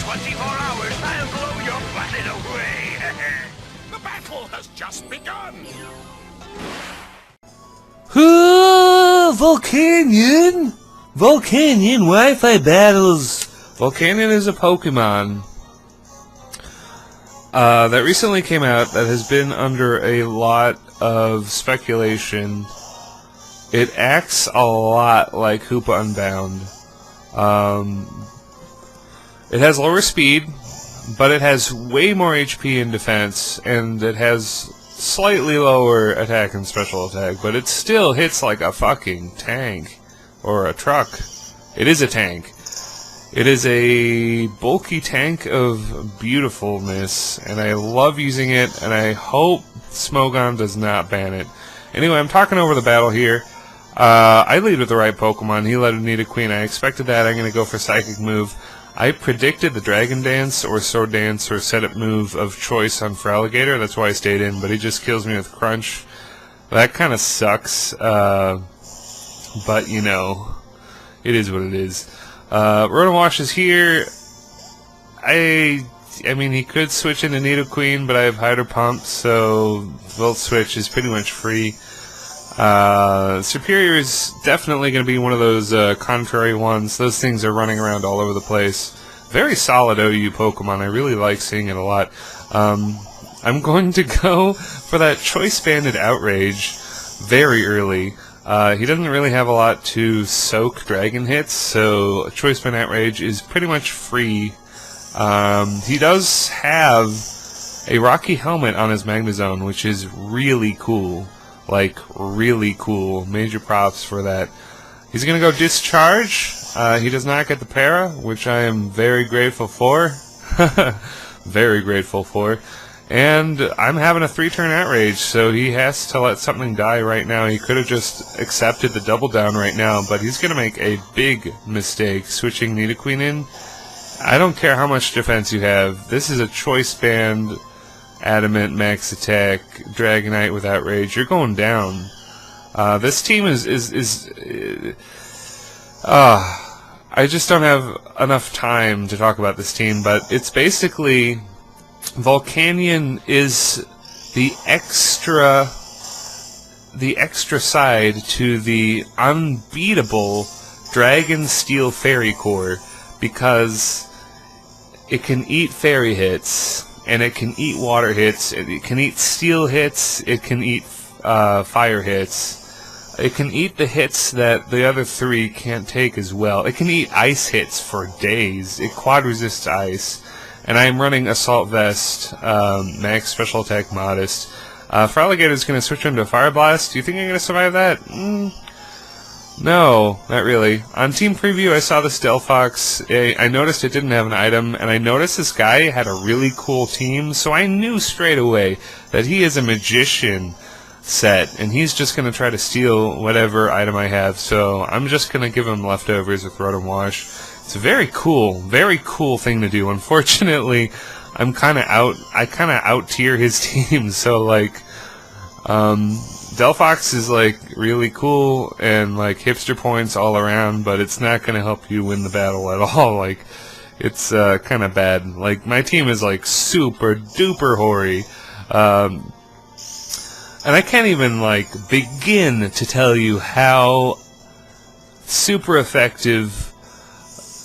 24 hours, I'll blow your planet away. The battle has just begun. Volcanion? Volcanion Wi-Fi battles. Volcanion is a Pokemon that recently came out that has been under a lot of speculation. It acts a lot like Hoopa Unbound. It has lower speed, but it has way more HP and defense, and it has slightly lower attack and special attack, but it still hits like a fucking tank. Or a truck. It is a tank. It is a bulky tank of beautifulness, and I love using it, and I hope Smogon does not ban it. Anyway, I'm talking over the battle here. I lead with the right Pokemon. He led with Nidoqueen. I expected that. I'm going to go for Psychic move. I predicted the Dragon Dance or Sword Dance or setup move of choice on Feraligatr. That's why I stayed in, but he just kills me with Crunch. That kind of sucks. But, you know, it is what it is. Rotom-Wash is here. I mean, he could switch into Nidoqueen, but I have Hydro Pump, so Volt Switch is pretty much free. Superior is definitely going to be one of those contrary ones. Those things are running around all over the place. Very solid OU Pokemon. I really like seeing it a lot. I'm going to go for that Choice Banded Outrage very early. He doesn't really have a lot to soak dragon hits, so Choice Band Outrage is pretty much free. He does have a Rocky Helmet on his Magnezone, which is really cool. Like, really cool. Major props for that. He's gonna go Discharge. He does not get the Para, which I am very grateful for. Very grateful for. And I'm having a 3-turn Outrage, so he has to let something die right now. He could have just accepted the double down right now, but he's going to make a big mistake switching Nidoqueen in. I don't care how much defense you have. This is a Choice Band, Adamant, Max Attack, Dragonite with Outrage. You're going down. This team I just don't have enough time to talk about this team, but it's basically... Volcanion is the extra side to the unbeatable Dragon Steel Fairy Core, because it can eat fairy hits, and it can eat water hits, it can eat steel hits, it can eat fire hits, it can eat the hits that the other three can't take as well. It can eat ice hits for days. It quad resists ice. And I am running Assault Vest, Max Special Attack Modest. Feraligatr is going to switch into Fire Blast. Do you think I'm going to survive that? No, not really. On Team Preview, I saw this Delphox. I noticed it didn't have an item, and I noticed this guy had a really cool team, so I knew straight away that he is a Magician set, and he's just going to try to steal whatever item I have, so I'm just going to give him leftovers with Rotom-Wash. It's a very cool thing to do. Unfortunately, I kind of out tier his team, so like, Delphox is like really cool and like hipster points all around, but it's not going to help you win the battle at all. Like, it's kind of bad. Like, my team is like super duper hoary, and I can't even like begin to tell you how super effective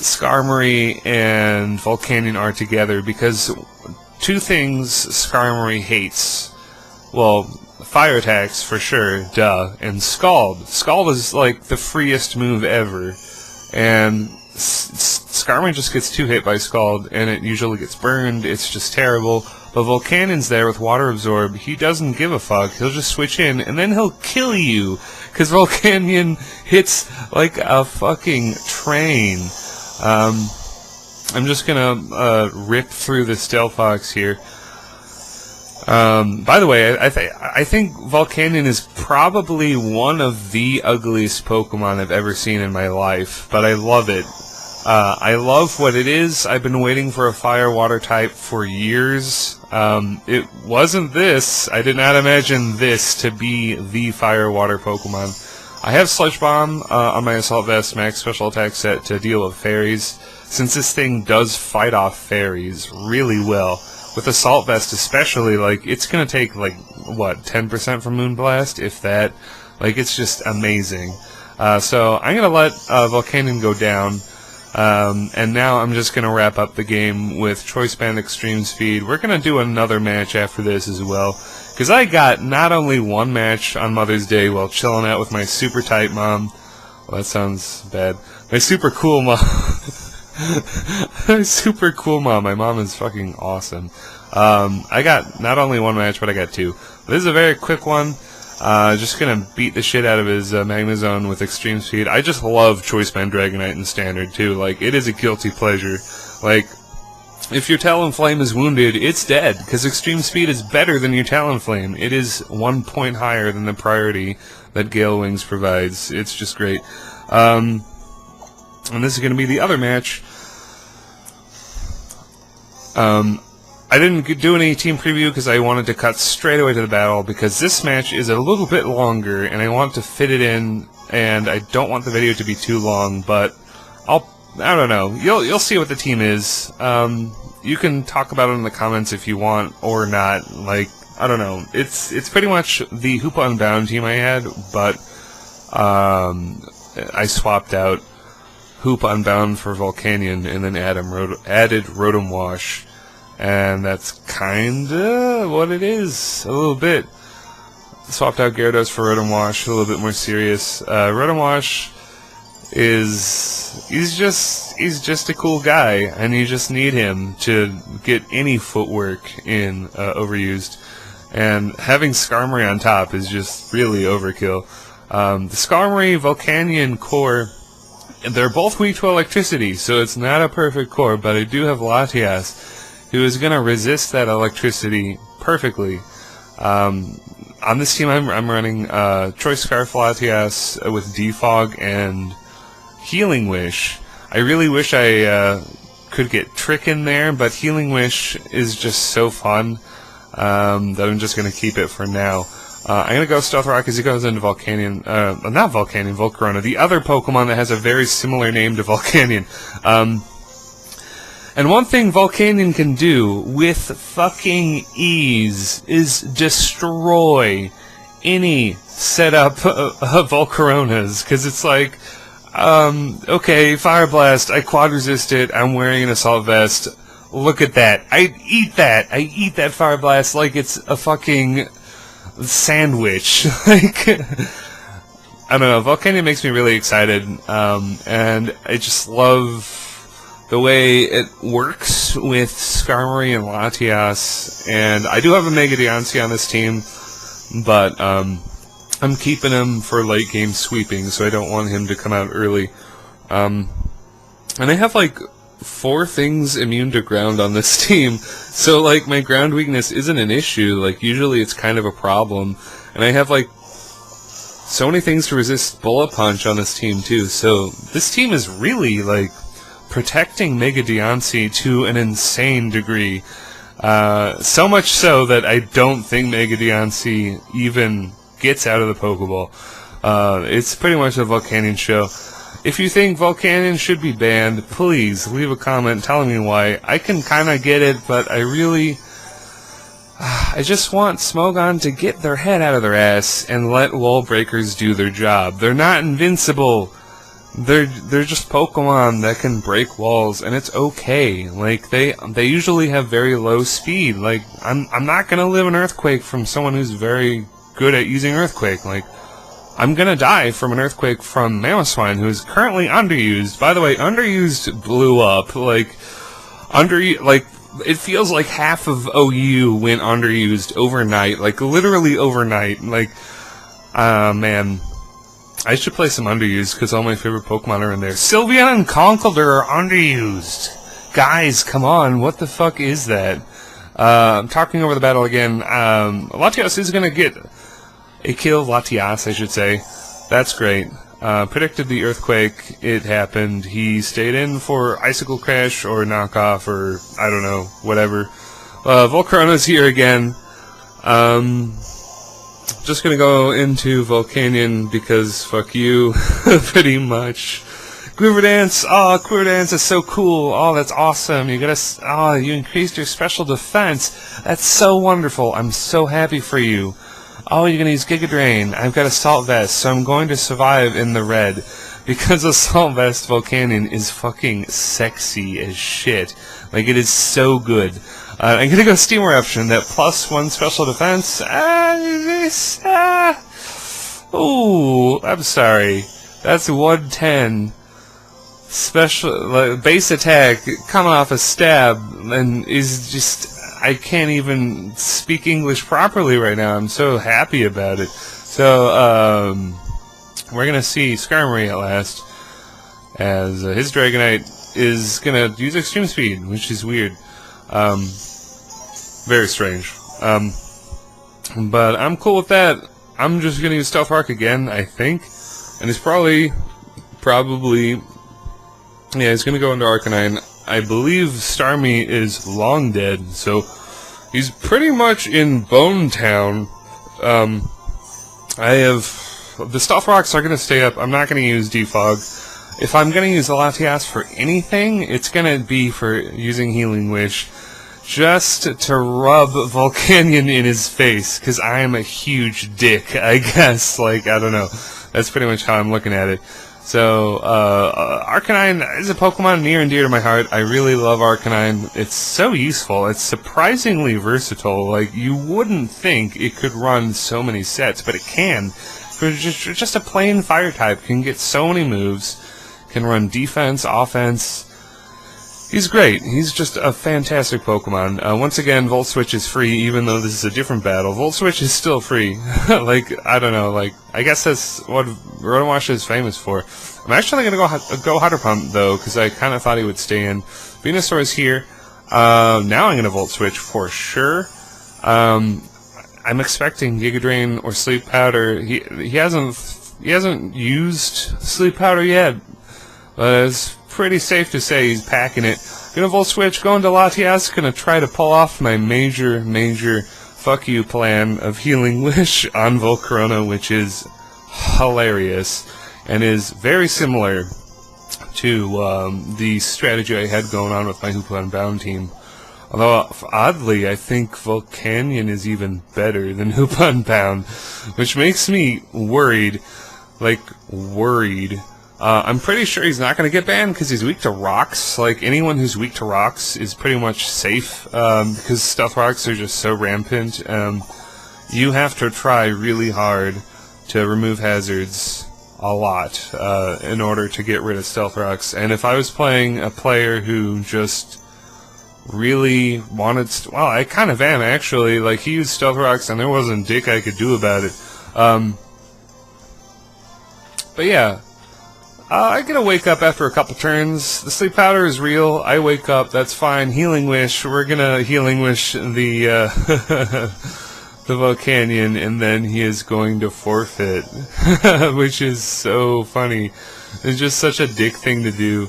Skarmory and Volcanion are together, because two things Skarmory hates. Well, fire attacks for sure, duh, and Scald. Scald is like the freest move ever, and Skarmory just gets 2 hit by Scald, and it usually gets burned. It's just terrible. But Volcanion's there with Water Absorb. He doesn't give a fuck. He'll just switch in, and then he'll kill you, because Volcanion hits like a fucking train. I'm just gonna rip through this Delphox here. By the way, I think Volcanion is probably one of the ugliest Pokemon I've ever seen in my life, but I love it. I love what it is. I've been waiting for a fire-water type for years. It wasn't this. I did not imagine this to be the fire-water Pokemon. I have Sludge Bomb on my Assault Vest Max Special Attack set to deal with fairies, since this thing does fight off fairies really well. With Assault Vest especially, like, it's gonna take, like, what, 10% from Moonblast, if that? Like, it's just amazing. So I'm gonna let Volcanion go down, and now I'm just gonna wrap up the game with Choice Band Extreme Speed. We're gonna do another match after this as well, because I got not only one match on Mother's Day while chilling out with my super tight mom. Well, that sounds bad. My super cool mom. My super cool mom. My mom is fucking awesome. I got not only one match, but I got two. This is a very quick one. Just gonna beat the shit out of his Magnezone with Extreme Speed. I just love Choice Band Dragonite in Standard, too. Like, it is a guilty pleasure. Like, if your Talonflame is wounded, it's dead, because Extreme Speed is better than your Talonflame. It is 1 point higher than the priority that Gale Wings provides. It's just great. And this is going to be the other match. I didn't do any team preview because I wanted to cut straight away to the battle, because this match is a little bit longer, and I want to fit it in, and I don't want the video to be too long, but I don't know. You'll see what the team is. You can talk about it in the comments if you want or not. Like, I don't know. It's pretty much the Hoopa Unbound team I had, but I swapped out Hoopa Unbound for Volcanion and then added Rotom Wash, and that's kinda what it is. A little bit. Swapped out Gyarados for Rotom Wash, a little bit more serious. Rotom Wash he's just a cool guy, and you just need him to get any footwork in overused, and having Skarmory on top is just really overkill. The Skarmory Volcanion core, they're both weak to electricity, so it's not a perfect core, but I do have Latias, who is going to resist that electricity perfectly. On this team I'm running Choice Scarf Latias with Defog and Healing Wish. I really wish I could get Trick in there, but Healing Wish is just so fun that I'm just going to keep it for now. I'm going to go Stealth Rock as he goes into Volcanion. Not Volcanion, Volcarona. The other Pokemon that has a very similar name to Volcanion. And one thing Volcanion can do with fucking ease is destroy any setup of Volcaronas, because it's like, okay, Fire Blast, I quad resist it, I'm wearing an Assault Vest, look at that, I eat that Fire Blast like it's a fucking sandwich. Like, I don't know, Volcanion makes me really excited, and I just love the way it works with Skarmory and Latias, and I do have a Mega Diancie on this team, but I'm keeping him for late game sweeping, so I don't want him to come out early. And I have like 4 things immune to ground on this team, so like my ground weakness isn't an issue. Like, usually it's kind of a problem, and I have like so many things to resist Bullet Punch on this team too, so this team is really like protecting Mega Diancie to an insane degree. So much so that I don't think Mega Diancie even gets out of the Pokeball. It's pretty much a Volcanion show. If you think Volcanion should be banned, please leave a comment telling me why. I can kinda get it, but I just want Smogon to get their head out of their ass and let wall breakers do their job. They're not invincible. They're just Pokemon that can break walls, and it's okay. Like, they usually have very low speed. Like, I'm not gonna live an Earthquake from someone who's very good at using Earthquake. Like, I'm gonna die from an Earthquake from Mamoswine, who is currently underused. By the way, underused blew up. Like, it feels like half of OU went underused overnight. Like, literally overnight. Like, man. I should play some underused, because all my favorite Pokemon are in there. Sylveon and Conkeldurr are underused! Guys, come on, what the fuck is that? I'm talking over the battle again. Latias is gonna get a kill. Latias, I should say. That's great. Predicted the Earthquake. It happened. He stayed in for Icicle Crash, or Knockoff, or I don't know, whatever. Volcarona's here again. just gonna go into Volcanion because fuck you, pretty much. Quiver Dance, oh, Quiver Dance is so cool. Oh, that's awesome. You increased your special defense. That's so wonderful. I'm so happy for you. Oh, you're gonna use Giga Drain. I've got Assault Vest, so I'm going to survive in the red. Because Assault Vest Volcanion is fucking sexy as shit. Like, it is so good. I'm gonna go Steam Eruption, that +1 special defense. Ooh, I'm sorry. That's 110. Special, base attack, coming off a stab, and is just, I can't even speak English properly right now. I'm so happy about it. So, we're gonna see Skarmory at last, as his Dragonite is gonna use Extreme Speed, which is weird. Very strange. But I'm cool with that. I'm just gonna use Stealth Rock again, I think, and it's probably, yeah, he's gonna go into Arcanine. I believe Starmie is long dead, so he's pretty much in Bone Town. The Stealth Rocks are gonna stay up. I'm not gonna use Defog. If I'm gonna use the Latias for anything, it's gonna be for using Healing Wish, just to rub Volcanion in his face, because I am a huge dick, I guess. Like, I don't know. That's pretty much how I'm looking at it. So, Arcanine is a Pokemon near and dear to my heart. I really love Arcanine. It's so useful. It's surprisingly versatile. Like, you wouldn't think it could run so many sets, but it can. For just a plain fire type, can get so many moves, can run defense, offense. He's great. He's just a fantastic Pokemon. Once again, Volt Switch is free, even though this is a different battle. Volt Switch is still free. Like, I don't know, like, I guess that's what Rotowash is famous for. I'm actually gonna go Hydro Pump, though, because I kind of thought he would stay in. Venusaur is here. Now I'm gonna Volt Switch for sure. I'm expecting Giga Drain or Sleep Powder. He hasn't used Sleep Powder yet, but it's pretty safe to say he's packing it. Gonna Volt Switch, going to Latias, gonna try to pull off my major fuck you plan of Healing Wish on Volcarona, which is hilarious and is very similar to the strategy I had going on with my Hoop-on-Bound team. Although, oddly, I think Volcanion is even better than Hoop-on-Bound, which makes me worried. Like, worried. I'm pretty sure he's not going to get banned because he's weak to rocks. Like, anyone who's weak to rocks is pretty much safe because Stealth Rocks are just so rampant. You have to try really hard to remove hazards a lot in order to get rid of Stealth Rocks. And if I was playing a player who just really wanted... well, I kind of am, actually. Like, he used Stealth Rocks and there wasn't dick I could do about it. But yeah... I get to wake up after a couple turns. The Sleep Powder is real. I wake up. That's fine. Healing Wish. We're gonna Healing Wish the the Volcanion, and then he is going to forfeit, which is so funny. It's just such a dick thing to do.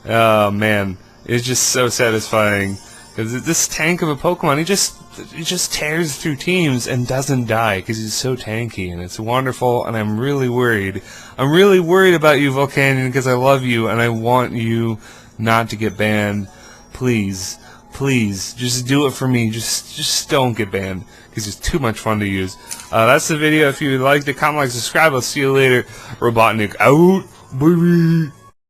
Oh man, it's just so satisfying. This tank of a Pokemon, he just tears through teams and doesn't die because he's so tanky, and it's wonderful. And I'm really worried. I'm really worried about you, Volcanion, because I love you and I want you not to get banned. Please, please, just do it for me. Just don't get banned because it's too much fun to use. That's the video. If you liked it, comment, like, subscribe. I'll see you later. Robotnik out, baby.